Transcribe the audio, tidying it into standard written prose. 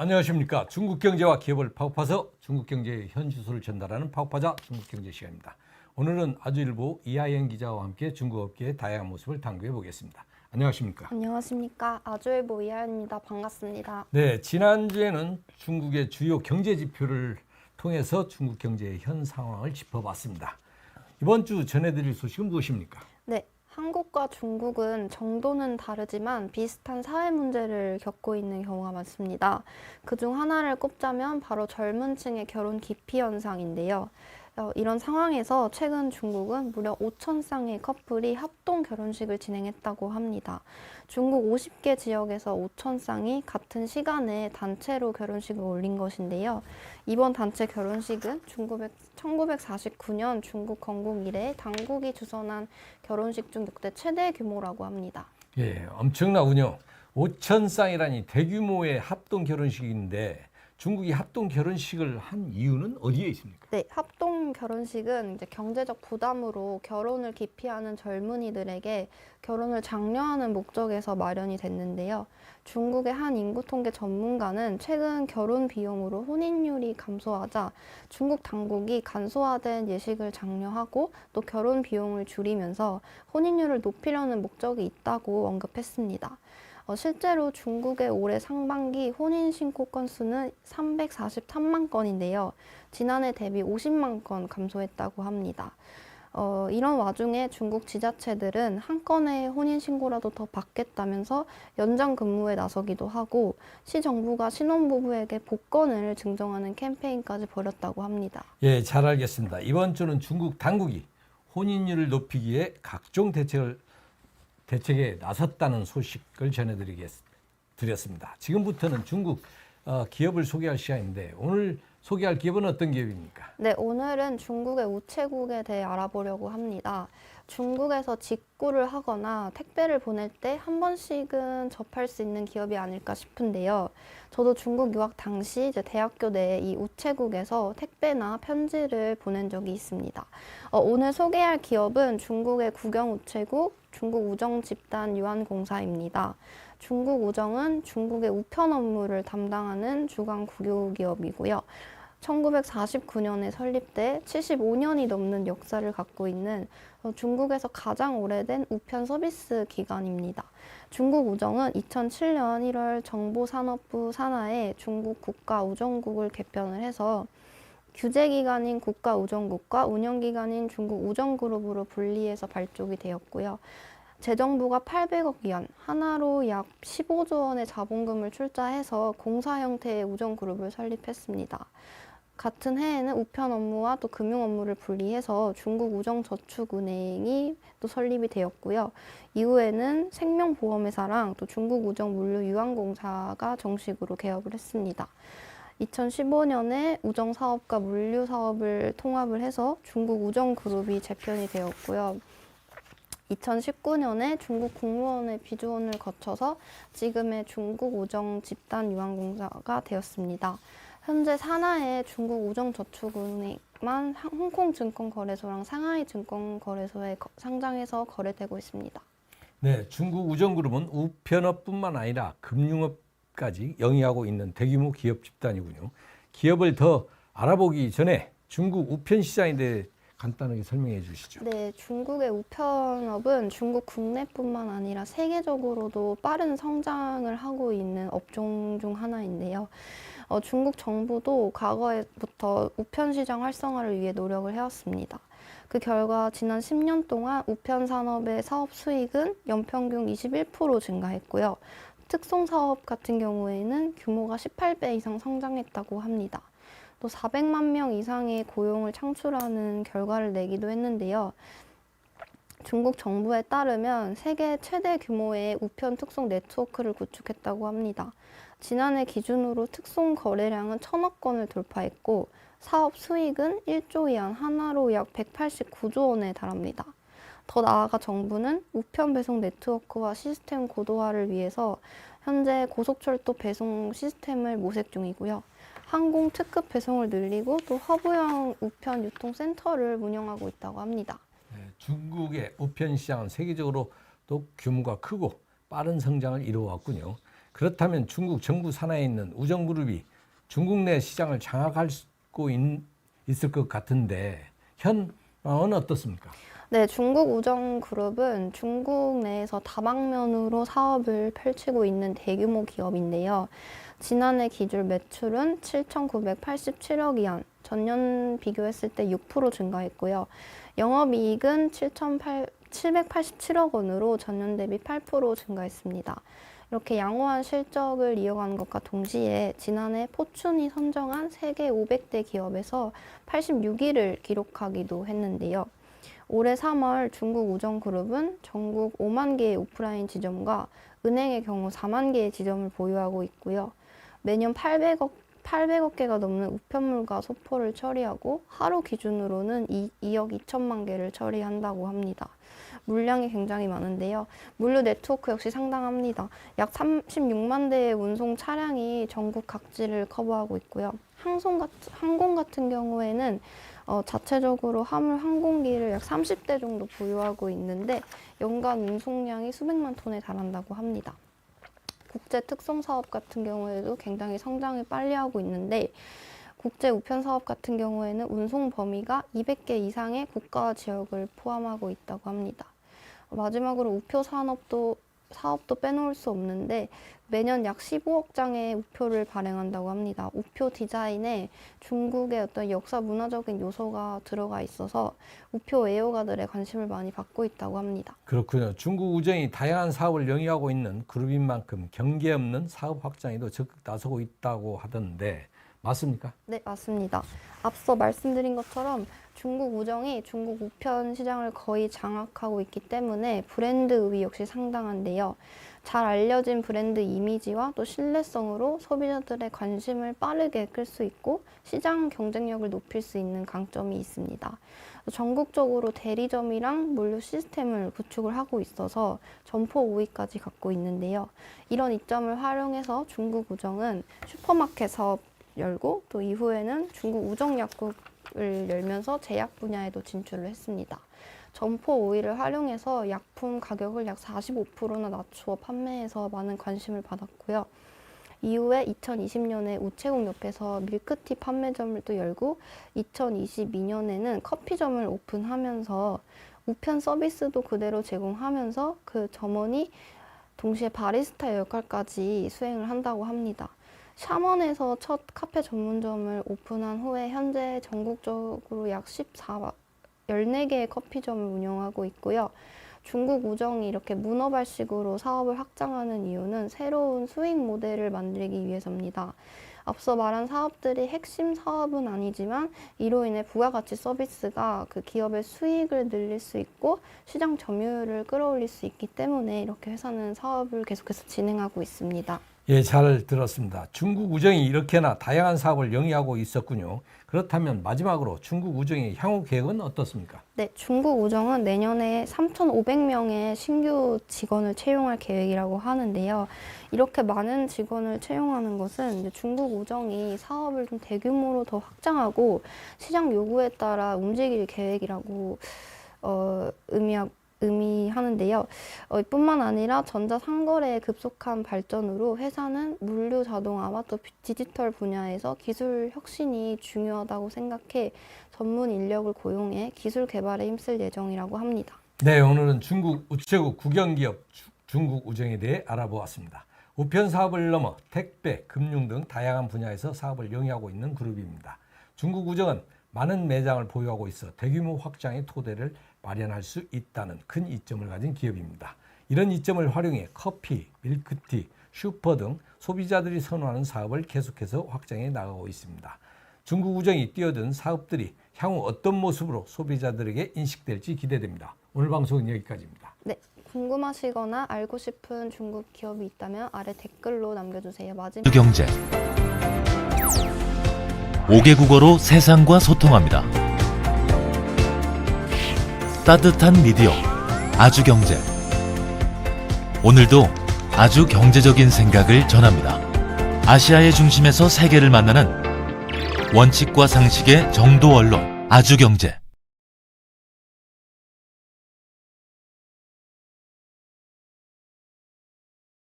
안녕하십니까. 중국 경제와 기업을 파고파서 중국 경제의 현주소를 전달하는 파고파자 중국 경제 시간입니다. 오늘은 아주일보 이하영 기자와 함께 중국 업계의 다양한 모습을 탐구해 보겠습니다. 안녕하십니까. 안녕하십니까. 아주일보 이하연입니다. 반갑습니다. 네, 지난주에는 중국의 주요 경제 지표를 통해서 중국 경제의 현 상황을 짚어봤습니다. 이번 주 전해드릴 소식은 무엇입니까? 네, 한국과 중국은 정도는 다르지만 비슷한 사회 문제를 겪고 있는 경우가 많습니다. 그중 하나를 꼽자면 바로 젊은 층의 결혼 기피 현상인데요. 이런 상황에서 최근 중국은 무려 5,000쌍의 커플이 합동 결혼식을 진행했다고 합니다. 중국 50개 지역에서 5,000쌍이 같은 시간에 단체로 결혼식을 올린 것인데요. 이번 단체 결혼식은 1949년 중국 건국 이래 당국이 주선한 결혼식 중 역대 최대 규모라고 합니다. 예, 엄청나군요. 5천 쌍이라니 대규모의 합동 결혼식인데 중국이 합동 결혼식을 한 이유는 어디에 있습니까? 네, 합동 결혼식은 이제 경제적 부담으로 결혼을 기피하는 젊은이들에게 결혼을 장려하는 목적에서 마련이 됐는데요. 중국의 한 인구 통계 전문가는 최근 결혼 비용으로 혼인율이 감소하자 중국 당국이 간소화된 예식을 장려하고 또 결혼 비용을 줄이면서 혼인율을 높이려는 목적이 있다고 언급했습니다. 실제로 중국의 올해 상반기 혼인신고 건수는 343만 건인데요. 지난해 대비 50만 건 감소했다고 합니다. 이런 와중에 중국 지자체들은 한 건의 혼인신고라도 더 받겠다면서 연장 근무에 나서기도 하고 시정부가 신혼부부에게 복권을 증정하는 캠페인까지 벌였다고 합니다. 예, 잘 알겠습니다. 이번 주는 중국 당국이 혼인율을 높이기 위해 각종 대책에 나섰다는 소식을 전해드렸습니다. 지금부터는 중국 기업을 소개할 시간인데 오늘 소개할 기업은 어떤 기업입니까? 네, 오늘은 중국의 우체국에 대해 알아보려고 합니다. 중국에서 직구를 하거나 택배를 보낼 때 한 번씩은 접할 수 있는 기업이 아닐까 싶은데요. 저도 중국 유학 당시 이제 대학교 내 이 우체국에서 택배나 편지를 보낸 적이 있습니다. 오늘 소개할 기업은 중국의 국영우체국 중국우정집단 유한공사입니다. 중국우정은 중국의 우편 업무를 담당하는 주간 국유기업이고요. 1949년에 설립돼 75년이 넘는 역사를 갖고 있는 중국에서 가장 오래된 우편 서비스 기관입니다. 중국우정은 2007년 1월 정보산업부 산하에 중국국가우정국을 개편을 해서 규제기관인 국가우정국과 운영기관인 중국우정그룹으로 분리해서 발족이 되었고요. 재정부가 800억 위안, 하나로 약 15조 원의 자본금을 출자해서 공사 형태의 우정그룹을 설립했습니다. 같은 해에는 우편 업무와 또 금융 업무를 분리해서 중국우정저축은행이 또 설립이 되었고요. 이후에는 생명보험회사랑 또 중국우정물류유한공사가 정식으로 개업을 했습니다. 2015년에 우정사업과 물류사업을 통합을 해서 중국우정그룹이 재편이 되었고요. 2019년에 중국 국무원의 비주원을 거쳐서 지금의 중국우정집단유한공사가 되었습니다. 현재 산하의 중국우정저축은행만 홍콩증권거래소랑 상하이증권거래소에 상장해서 거래되고 있습니다. 네, 중국우정그룹은 우편업뿐만 아니라 금융업까지 영위하고 있는 대규모 기업 집단이군요. 기업을 더 알아보기 전에 중국 우편 시장에 대해 간단하게 설명해 주시죠. 네, 중국의 우편업은 중국 국내뿐만 아니라 세계적으로도 빠른 성장을 하고 있는 업종 중 하나인데요. 중국 정부도 과거에부터 우편 시장 활성화를 위해 노력을 해왔습니다. 그 결과 지난 10년 동안 우편 산업의 사업 수익은 연평균 21% 증가했고요. 특송 사업 같은 경우에는 규모가 18배 이상 성장했다고 합니다. 또 400만 명 이상의 고용을 창출하는 결과를 내기도 했는데요. 중국 정부에 따르면 세계 최대 규모의 우편 특송 네트워크를 구축했다고 합니다. 지난해 기준으로 특송 거래량은 1,000억 건을 돌파했고 사업 수익은 1조 위안, 하나로 약 189조 원에 달합니다. 더 나아가 정부는 우편 배송 네트워크와 시스템 고도화를 위해서 현재 고속철도 배송 시스템을 모색 중이고요. 항공 특급 배송을 늘리고 또 허브형 우편 유통센터를 운영하고 있다고 합니다. 네, 중국의 우편 시장은 세계적으로 또 규모가 크고 빠른 성장을 이루어왔군요. 그렇다면 중국 정부 산하에 있는 우정그룹이 중국 내 시장을 장악할 수 있을 것 같은데 현황은 어떻습니까? 네, 중국 우정그룹은 중국 내에서 다방면으로 사업을 펼치고 있는 대규모 기업인데요. 지난해 기준 매출은 7,987억 위안, 전년 비교했을 때 6% 증가했고요. 영업이익은 787억 원으로 전년 대비 8% 증가했습니다. 이렇게 양호한 실적을 이어가는 것과 동시에 지난해 포춘이 선정한 세계 500대 기업에서 86위를 기록하기도 했는데요. 올해 3월 중국 우정그룹은 전국 5만 개의 오프라인 지점과 은행의 경우 4만 개의 지점을 보유하고 있고요. 매년 800억 개가 넘는 우편물과 소포를 처리하고 하루 기준으로는 2억 2천만 개를 처리한다고 합니다. 물량이 굉장히 많은데요. 물류 네트워크 역시 상당합니다. 약 36만 대의 운송 차량이 전국 각지를 커버하고 있고요. 항공 같은 경우에는 자체적으로 화물 항공기를 약 30대 정도 보유하고 있는데 연간 운송량이 수백만 톤에 달한다고 합니다. 국제 특송 사업 같은 경우에도 굉장히 성장을 빨리 하고 있는데 국제 우편 사업 같은 경우에는 운송 범위가 200개 이상의 국가와 지역을 포함하고 있다고 합니다. 마지막으로 우표 사업도 빼놓을 수 없는데 매년 약 15억 장의 우표를 발행한다고 합니다. 우표 디자인에 중국의 어떤 역사 문화적인 요소가 들어가 있어서 우표 애호가들의 관심을 많이 받고 있다고 합니다. 그렇군요. 중국 우정이 다양한 사업을 영위하고 있는 그룹인 만큼 경계 없는 사업 확장에도 적극 나서고 있다고 하던데 맞습니까? 네, 맞습니다. 앞서 말씀드린 것처럼 중국 우정이 중국 우편 시장을 거의 장악하고 있기 때문에 브랜드 의위 역시 상당한데요. 잘 알려진 브랜드 이미지와 또 신뢰성으로 소비자들의 관심을 빠르게 끌 수 있고 시장 경쟁력을 높일 수 있는 강점이 있습니다. 전국적으로 대리점이랑 물류 시스템을 구축을 하고 있어서 점포 우위까지 갖고 있는데요. 이런 이점을 활용해서 중국 우정은 슈퍼마켓 사업 열고 또 이후에는 중국 우정약국을 열면서 제약 분야에도 진출을 했습니다. 점포 우위를 활용해서 약품 가격을 약 45%나 낮추어 판매해서 많은 관심을 받았고요. 이후에 2020년에 우체국 옆에서 밀크티 판매점을 또 열고 2022년에는 커피점을 오픈하면서 우편 서비스도 그대로 제공하면서 그 점원이 동시에 바리스타 역할까지 수행을 한다고 합니다. 샤먼에서 첫 카페 전문점을 오픈한 후에 현재 전국적으로 약 14개의 커피점을 운영하고 있고요. 중국 우정이 이렇게 문어발식으로 사업을 확장하는 이유는 새로운 수익 모델을 만들기 위해서입니다. 앞서 말한 사업들이 핵심 사업은 아니지만 이로 인해 부가가치 서비스가 그 기업의 수익을 늘릴 수 있고 시장 점유율을 끌어올릴 수 있기 때문에 이렇게 회사는 사업을 계속해서 진행하고 있습니다. 예, 잘 들었습니다. 중국 우정이 이렇게나 다양한 사업을 영위하고 있었군요. 그렇다면 마지막으로 중국 우정의 향후 계획은 어떻습니까? 네, 중국 우정은 내년에 3,500명의 신규 직원을 채용할 계획이라고 하는데요. 이렇게 많은 직원을 채용하는 것은 이제 중국 우정이 사업을 좀 대규모로 더 확장하고 시장 요구에 따라 움직일 계획이라고 의미하는데요. 뿐만 아니라 전자상거래의 급속한 발전으로 회사는 물류 자동화와 또 디지털 분야에서 기술 혁신이 중요하다고 생각해 전문 인력을 고용해 기술 개발에 힘쓸 예정이라고 합니다. 네, 오늘은 중국 우체국 국영기업 중국 우정에 대해 알아보았습니다. 우편 사업을 넘어 택배, 금융 등 다양한 분야에서 사업을 영위하고 있는 그룹입니다. 중국 우정은 많은 매장을 보유하고 있어 대규모 확장의 토대를 마련할 수 있다는 큰 이점을 가진 기업입니다. 이런 이점을 활용해 커피, 밀크티, 슈퍼 등 소비자들이 선호하는 사업을 계속해서 확장해 나가고 있습니다. 중국 우정이 뛰어든 사업들이 향후 어떤 모습으로 소비자들에게 인식될지 기대됩니다. 오늘 방송은 여기까지입니다. 네, 궁금하시거나 알고 싶은 중국 기업이 있다면 아래 댓글로 남겨주세요. 마지막 경제 5개 국어로 세상과 소통합니다. 따뜻한 미디어 아주경제. 오늘도 아주 경제적인 생각을 전합니다. 아시아의 중심에서 세계를 만나는 원칙과 상식의 정도 언론 아주경제.